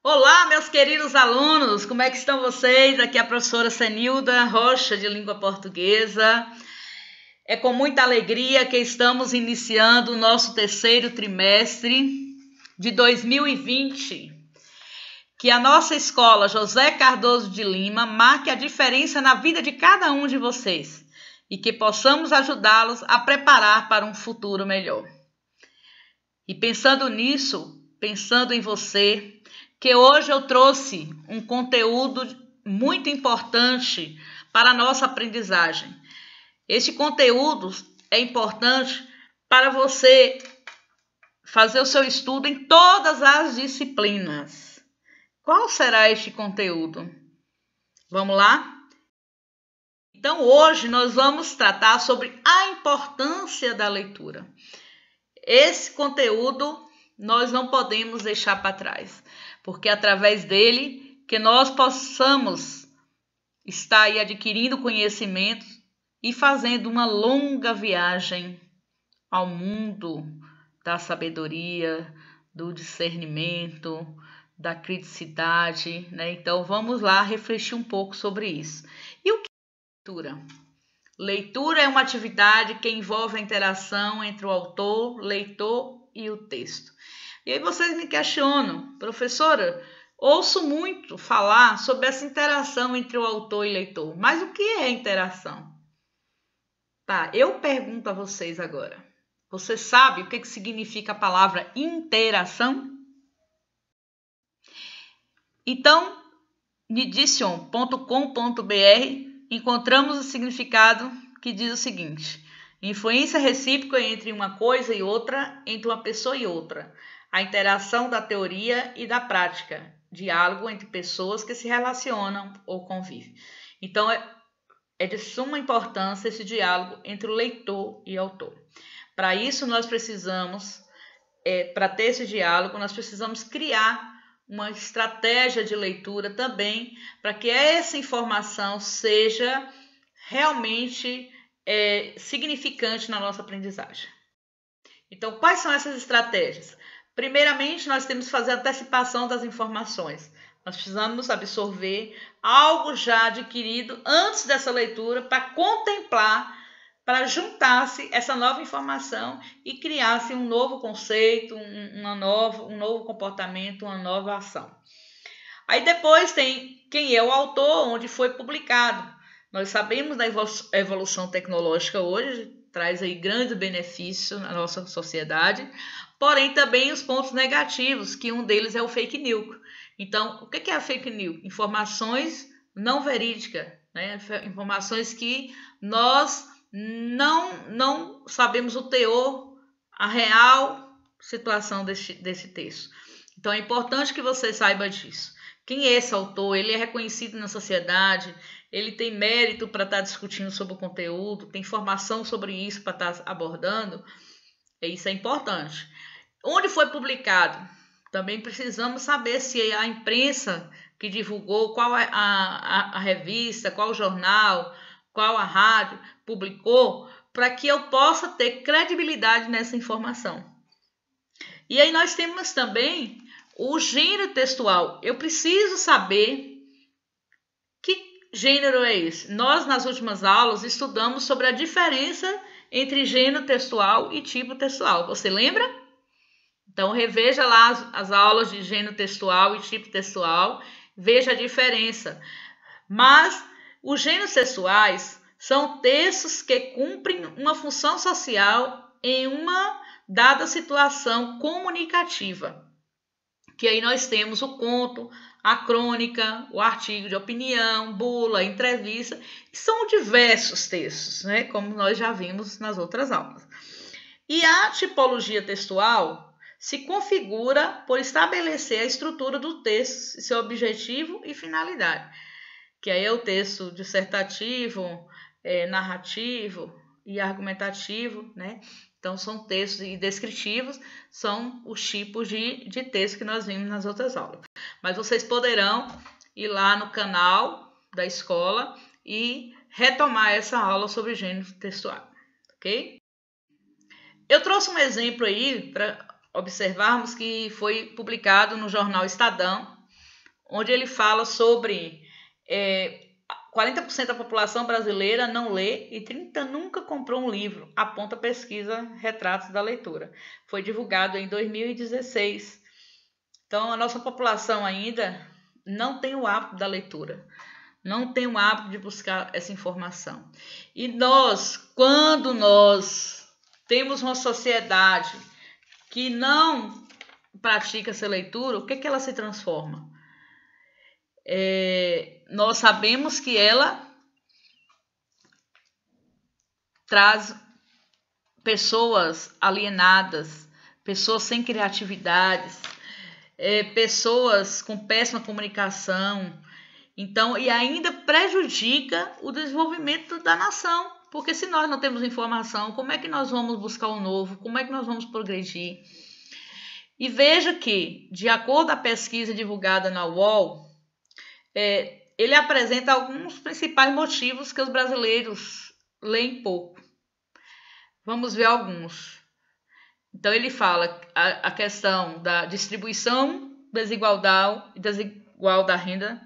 Olá, meus queridos alunos, como é que estão vocês? Aqui é a professora Senilda Rocha, de Língua Portuguesa. É com muita alegria que estamos iniciando o nosso terceiro trimestre de 2020. Que a nossa escola José Cardoso de Lima marque a diferença na vida de cada um de vocês e que possamos ajudá-los a preparar para um futuro melhor. E pensando nisso, pensando em você, que hoje eu trouxe um conteúdo muito importante para a nossa aprendizagem. Este conteúdo é importante para você fazer o seu estudo em todas as disciplinas. Qual será este conteúdo? Vamos lá? Então, hoje nós vamos tratar sobre a importância da leitura. Esse conteúdo nós não podemos deixar para trás, porque é através dele que nós possamos estar aí adquirindo conhecimentos e fazendo uma longa viagem ao mundo da sabedoria, do discernimento, da criticidade, né? Então vamos lá refletir um pouco sobre isso. E o que é leitura? Leitura é uma atividade que envolve a interação entre o autor, leitor e o texto. E aí vocês me questionam, professora, ouço muito falar sobre essa interação entre o autor e o leitor, mas o que é interação? Tá, eu pergunto a vocês agora. Você sabe o que significa a palavra interação? Então, nidition.com.br encontramos o significado que diz o seguinte: influência recíproca entre uma coisa e outra, entre uma pessoa e outra. A interação da teoria e da prática, diálogo entre pessoas que se relacionam ou convivem. Então, é de suma importância esse diálogo entre o leitor e o autor. Para isso, nós precisamos, para ter esse diálogo, nós precisamos criar uma estratégia de leitura também, para que essa informação seja realmente significante na nossa aprendizagem. Então, quais são essas estratégias? Primeiramente, nós temos que fazer a antecipação das informações. Nós precisamos absorver algo já adquirido antes dessa leitura para contemplar, para juntar-se essa nova informação e criar-se um novo conceito, um novo comportamento, uma nova ação. Aí depois tem quem é o autor, onde foi publicado. Nós sabemos da evolução tecnológica hoje, traz aí grande benefício na nossa sociedade, porém também os pontos negativos, que um deles é o fake news. Então, o que é a fake news? Informações não verídicas, né? Informações que nós não sabemos o teor, a real situação desse texto. Então, é importante que você saiba disso. Quem é esse autor? Ele é reconhecido na sociedade, ele tem mérito para estar discutindo sobre o conteúdo, tem formação sobre isso para estar abordando. Isso é importante. Onde foi publicado? Também precisamos saber se a imprensa que divulgou, qual é a revista, qual o jornal, qual a rádio publicou, para que eu possa ter credibilidade nessa informação. E aí nós temos também o gênero textual. Eu preciso saber que gênero é esse. Nós, nas últimas aulas, estudamos sobre a diferença entre gênero textual e tipo textual. Você lembra? Então, reveja lá as aulas de gênero textual e tipo textual. Veja a diferença. Mas os gêneros textuais são textos que cumprem uma função social em uma dada situação comunicativa. Que aí nós temos o conto, a crônica, o artigo de opinião, bula, entrevista. São diversos textos, né? Como nós já vimos nas outras aulas. E a tipologia textual se configura por estabelecer a estrutura do texto, seu objetivo e finalidade. Que aí é o texto dissertativo, narrativo e argumentativo, né? Então, são textos e descritivos, são os tipos de texto que nós vimos nas outras aulas. Mas vocês poderão ir lá no canal da escola e retomar essa aula sobre gênero textual, ok? Eu trouxe um exemplo aí para observarmos que foi publicado no jornal Estadão, onde ele fala sobre 40% da população brasileira não lê e 30% nunca comprou um livro, aponta a pesquisa Retratos da Leitura. Foi divulgado em 2016. Então, a nossa população ainda não tem o hábito da leitura, não tem o hábito de buscar essa informação. E nós, quando nós temos uma sociedade que não pratica essa leitura, o que ela se transforma? Nós sabemos que ela traz pessoas alienadas, pessoas sem criatividades, pessoas com péssima comunicação, então, e ainda prejudica o desenvolvimento da nação, porque se nós não temos informação, como é que nós vamos buscar o novo, como é que nós vamos progredir? E veja que, de acordo com a pesquisa divulgada na UOL, ele apresenta alguns principais motivos que os brasileiros leem pouco. Vamos ver alguns. Então, ele fala a questão da distribuição desigual da renda,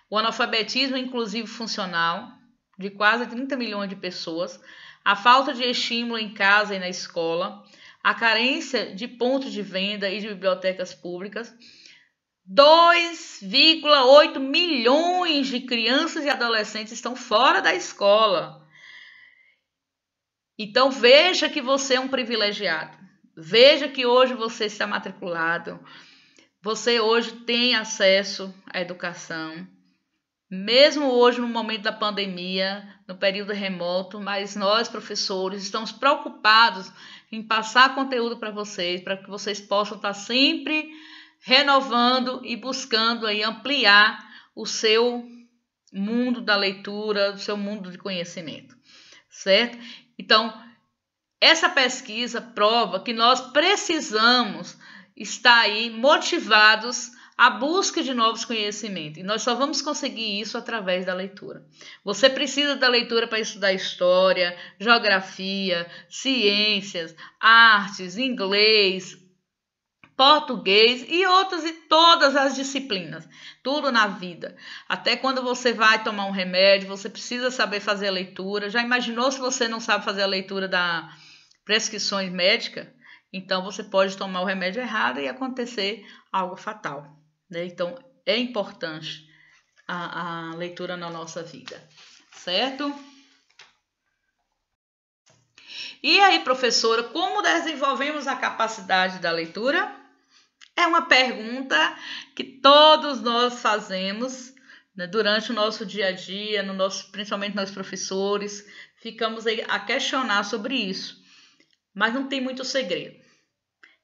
o analfabetismo inclusivo funcional de quase 30 milhões de pessoas, a falta de estímulo em casa e na escola, a carência de pontos de venda e de bibliotecas públicas, 2,8 milhões de crianças e adolescentes estão fora da escola. Então veja que você é um privilegiado. Veja que hoje você está matriculado. Você hoje tem acesso à educação. Mesmo hoje no momento da pandemia, no período remoto, mas nós, professores, estamos preocupados em passar conteúdo para que vocês possam estar sempre renovando e buscando aí ampliar o seu mundo da leitura, o seu mundo de conhecimento, certo? Então, essa pesquisa prova que nós precisamos estar aí motivados à busca de novos conhecimentos. E nós só vamos conseguir isso através da leitura. Você precisa da leitura para estudar história, geografia, ciências, artes, inglês, português e todas as disciplinas, tudo na vida. Até quando você vai tomar um remédio, você precisa saber fazer a leitura. Já imaginou se você não sabe fazer a leitura da prescrições médicas? Então você pode tomar o remédio errado e acontecer algo fatal, né? Então é importante a leitura na nossa vida, certo? E aí, professora, como desenvolvemos a capacidade da leitura? É uma pergunta que todos nós fazemos, né, durante o nosso dia a dia, principalmente nós professores, ficamos aí a questionar sobre isso. Mas não tem muito segredo.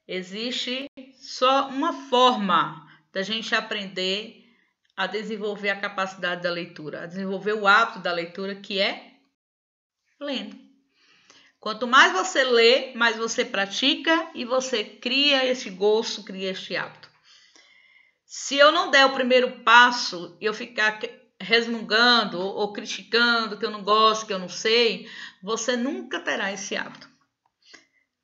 Existe só uma forma da gente aprender a desenvolver a capacidade da leitura, a desenvolver o hábito da leitura, que é lendo. Quanto mais você lê, mais você pratica e você cria esse gosto, cria este hábito. Se eu não der o primeiro passo e eu ficar resmungando ou criticando que eu não gosto, que eu não sei, você nunca terá esse hábito.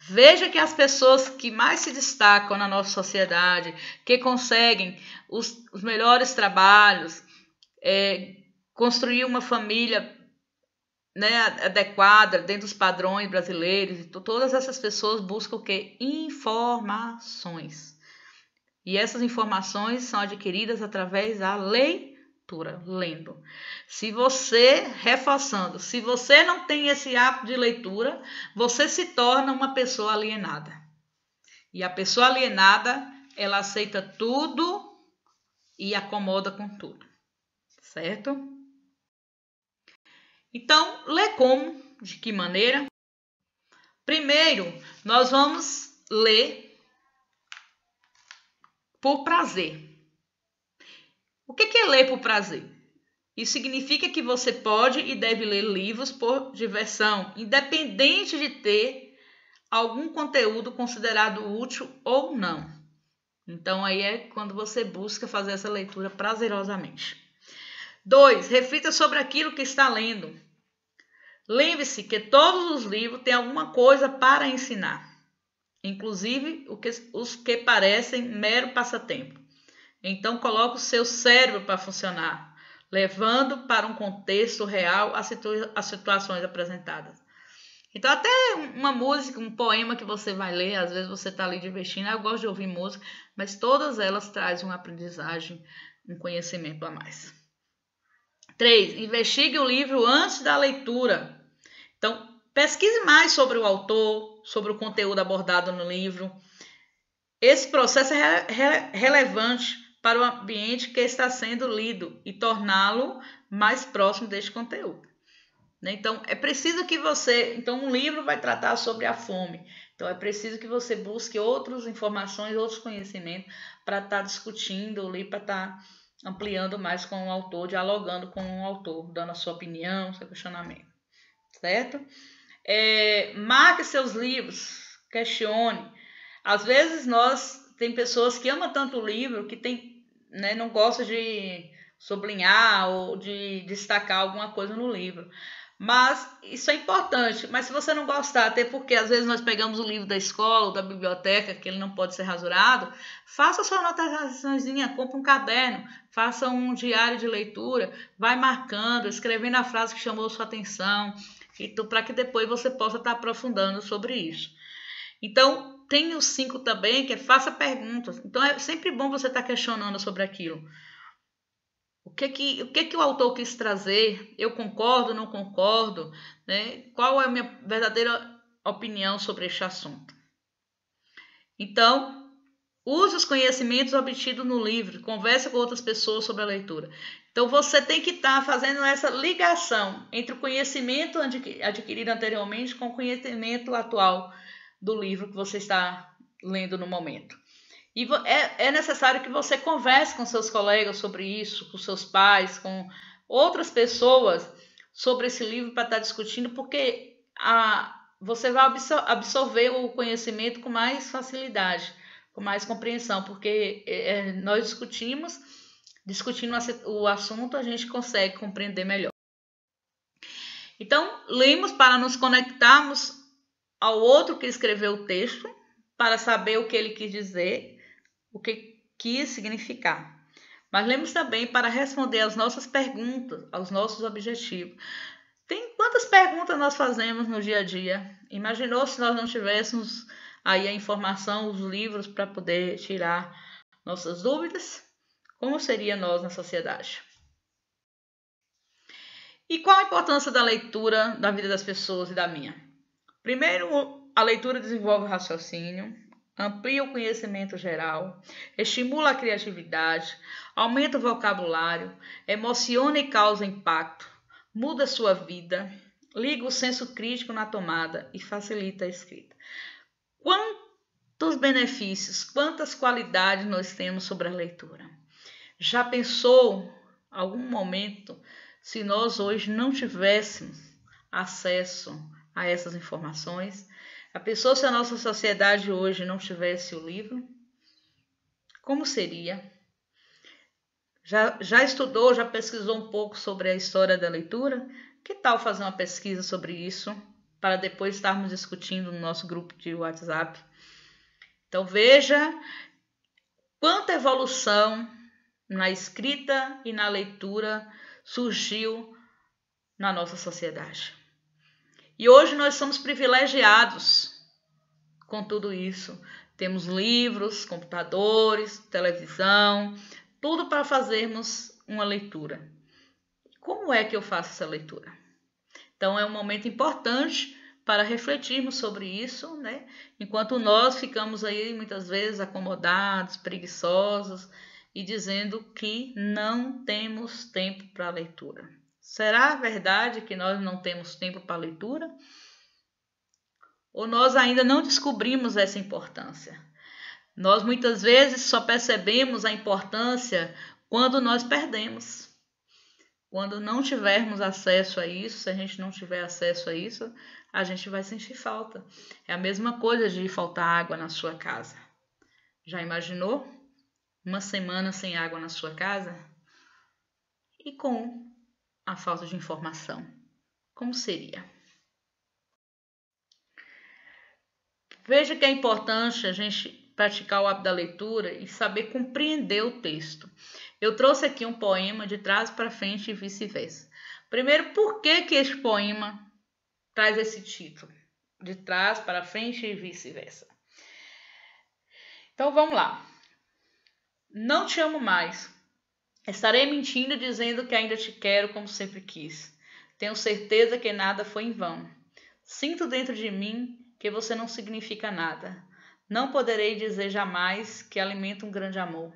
Veja que as pessoas que mais se destacam na nossa sociedade, que conseguem os melhores trabalhos, construir uma família, né, adequada dentro dos padrões brasileiros, todas essas pessoas buscam o quê? Informações. E essas informações são adquiridas através da leitura, lendo. Se você não tem esse hábito de leitura, você se torna uma pessoa alienada. E a pessoa alienada, ela aceita tudo e acomoda com tudo, certo? Então, ler como? De que maneira? Primeiro, nós vamos ler por prazer. O que é ler por prazer? Isso significa que você pode e deve ler livros por diversão, independente de ter algum conteúdo considerado útil ou não. Então, aí é quando você busca fazer essa leitura prazerosamente. 2. Reflita sobre aquilo que está lendo. Lembre-se que todos os livros têm alguma coisa para ensinar, inclusive os que parecem mero passatempo. Então coloque o seu cérebro para funcionar, levando para um contexto real as situações apresentadas. Então até uma música, um poema que você vai ler, às vezes você está ali divertindo, eu gosto de ouvir música, mas todas elas trazem uma aprendizagem, um conhecimento a mais. 3. Investigue o livro antes da leitura. Então, pesquise mais sobre o autor, sobre o conteúdo abordado no livro. Esse processo é relevante para o ambiente que está sendo lido e torná-lo mais próximo deste conteúdo. Então, é preciso que você... Então, um livro vai tratar sobre a fome. Então, é preciso que você busque outras informações, outros conhecimentos para estar discutindo ali, para estar ampliando mais com o autor, dialogando com o autor, dando a sua opinião, seu questionamento. Certo? Marque seus livros, questione. Às vezes tem pessoas que amam tanto o livro que não gostam de sublinhar ou de destacar alguma coisa no livro. Mas isso é importante. Mas se você não gostar, até porque às vezes nós pegamos o livro da escola ou da biblioteca, que ele não pode ser rasurado, faça sua anotaçãozinha, compre um caderno, faça um diário de leitura, vai marcando, escrevendo a frase que chamou sua atenção, para que depois você possa estar aprofundando sobre isso. Então, tem o 5 também, que é faça perguntas. Então, é sempre bom você estar questionando sobre aquilo. O que o autor quis trazer? Eu concordo, não concordo? Né? Qual é a minha verdadeira opinião sobre este assunto? Então, use os conhecimentos obtidos no livro, converse com outras pessoas sobre a leitura. Então, você tem que estar fazendo essa ligação entre o conhecimento adquirido anteriormente com o conhecimento atual do livro que você está lendo no momento. E é necessário que você converse com seus colegas sobre isso, com seus pais, com outras pessoas sobre esse livro para estar discutindo, porque você vai absorver o conhecimento com mais facilidade, com mais compreensão, porque nós discutindo o assunto, a gente consegue compreender melhor. Então, lemos para nos conectarmos ao outro que escreveu o texto, para saber o que ele quis dizer, o que quis significar. Mas lemos também para responder às nossas perguntas, aos nossos objetivos. Quantas perguntas nós fazemos no dia a dia? Imaginou se nós não tivéssemos aí a informação, os livros para poder tirar nossas dúvidas? Como seria nós na sociedade? E qual a importância da leitura na vida das pessoas e da minha? Primeiro, a leitura desenvolve o raciocínio, amplia o conhecimento geral, estimula a criatividade, aumenta o vocabulário, emociona e causa impacto, muda a sua vida, liga o senso crítico na tomada e facilita a escrita. Quantos benefícios, quantas qualidades nós temos sobre a leitura? Já pensou algum momento se nós hoje não tivéssemos acesso a essas informações? A pessoa, se a nossa sociedade hoje não tivesse o livro, como seria? Já estudou, já pesquisou um pouco sobre a história da leitura? Que tal fazer uma pesquisa sobre isso, para depois estarmos discutindo no nosso grupo de WhatsApp? Então veja quanta evolução na escrita e na leitura surgiu na nossa sociedade. E hoje nós somos privilegiados com tudo isso. Temos livros, computadores, televisão, tudo para fazermos uma leitura. Como é que eu faço essa leitura? Então é um momento importante para refletirmos sobre isso, né? Enquanto nós ficamos aí muitas vezes acomodados, preguiçosos e dizendo que não temos tempo para a leitura. Será verdade que nós não temos tempo para a leitura? Ou nós ainda não descobrimos essa importância? Nós muitas vezes só percebemos a importância quando nós perdemos. Quando não tivermos acesso a isso, se a gente não tiver acesso a isso, a gente vai sentir falta. É a mesma coisa de faltar água na sua casa. Já imaginou? Uma semana sem água na sua casa? E com a falta de informação, como seria? Veja que é importante a gente praticar o hábito da leitura e saber compreender o texto. Eu trouxe aqui um poema de trás para frente e vice-versa. Primeiro, por que este poema traz esse título? De trás para frente e vice-versa. Então vamos lá. Não te amo mais. Estarei mentindo dizendo que ainda te quero como sempre quis. Tenho certeza que nada foi em vão. Sinto dentro de mim que você não significa nada. Não poderei dizer jamais que alimento um grande amor.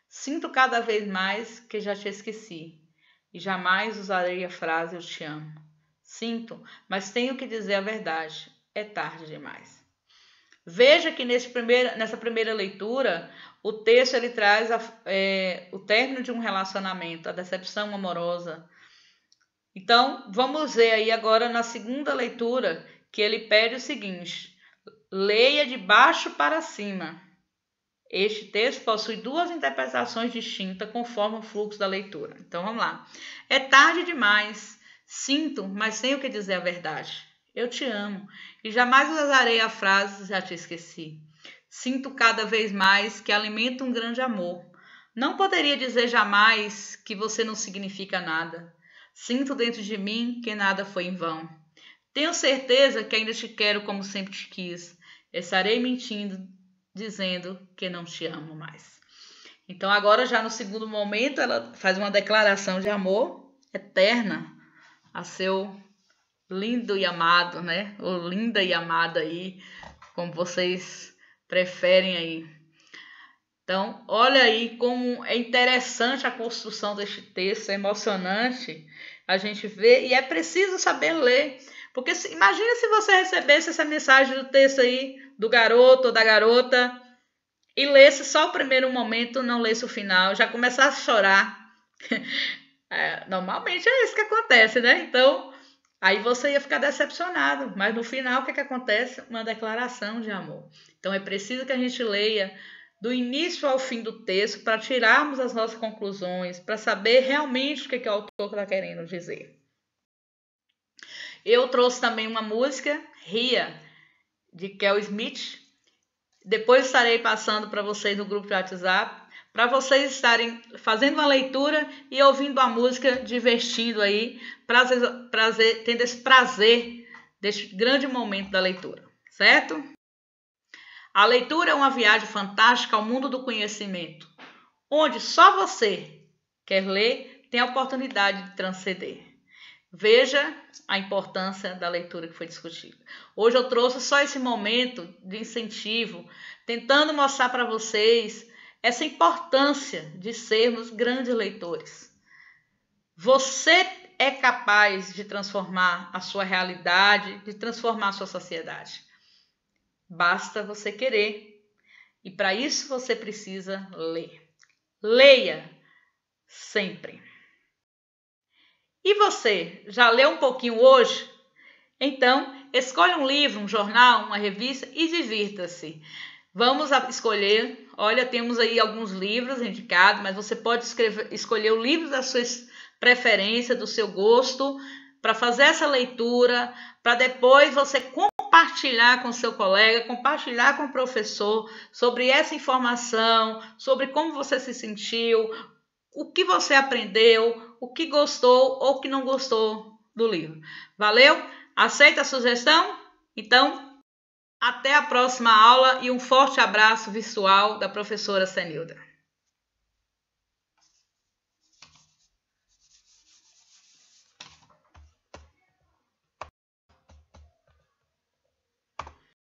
Sinto cada vez mais que já te esqueci. E jamais usarei a frase eu te amo. Sinto, mas tenho que dizer a verdade. É tarde demais. Veja que nessa primeira leitura, o texto ele traz o término de um relacionamento, a decepção amorosa. Então, vamos ver aí agora na segunda leitura, que ele pede o seguinte: leia de baixo para cima. Este texto possui duas interpretações distintas conforme o fluxo da leitura. Então, vamos lá. É tarde demais. Sinto, mas tenho que dizer a verdade. Eu te amo e jamais usarei a frase já te esqueci. Sinto cada vez mais que alimento um grande amor. Não poderia dizer jamais que você não significa nada. Sinto dentro de mim que nada foi em vão. Tenho certeza que ainda te quero como sempre te quis. Estarei mentindo dizendo que não te amo mais. Então agora já no segundo momento ela faz uma declaração de amor eterna a seu lindo e amado, né? Ou linda e amada aí, como vocês preferem aí. Então, olha aí como é interessante a construção deste texto, é emocionante a gente ver e é preciso saber ler. Porque imagina se você recebesse essa mensagem do texto aí do garoto ou da garota e lesse só o primeiro momento, não lesse o final, já começasse a chorar. Normalmente é isso que acontece, né? Então, aí você ia ficar decepcionado, mas no final o que acontece? Uma declaração de amor. Então é preciso que a gente leia do início ao fim do texto para tirarmos as nossas conclusões, para saber realmente o que o autor está querendo dizer. Eu trouxe também uma música, Ria, de Kel Smith. Depois estarei passando para vocês no grupo de WhatsApp, para vocês estarem fazendo uma leitura e ouvindo a música, divertindo aí, tendo esse prazer deste grande momento da leitura, certo? A leitura é uma viagem fantástica ao mundo do conhecimento, onde só você quer ler tem a oportunidade de transcender. Veja a importância da leitura que foi discutida. Hoje eu trouxe só esse momento de incentivo, tentando mostrar para vocês essa importância de sermos grandes leitores. Você é capaz de transformar a sua realidade, de transformar a sua sociedade. Basta você querer. E para isso você precisa ler. Leia sempre. E você, já leu um pouquinho hoje? Então, escolha um livro, um jornal, uma revista e divirta-se. Vamos escolher, olha, temos aí alguns livros indicados, mas você pode escolher o livro da sua preferência, do seu gosto, para fazer essa leitura, para depois você compartilhar com seu colega, compartilhar com o professor sobre essa informação, sobre como você se sentiu, o que você aprendeu, o que gostou ou o que não gostou do livro. Valeu? Aceita a sugestão? Então, até a próxima aula e um forte abraço virtual da professora Senilda.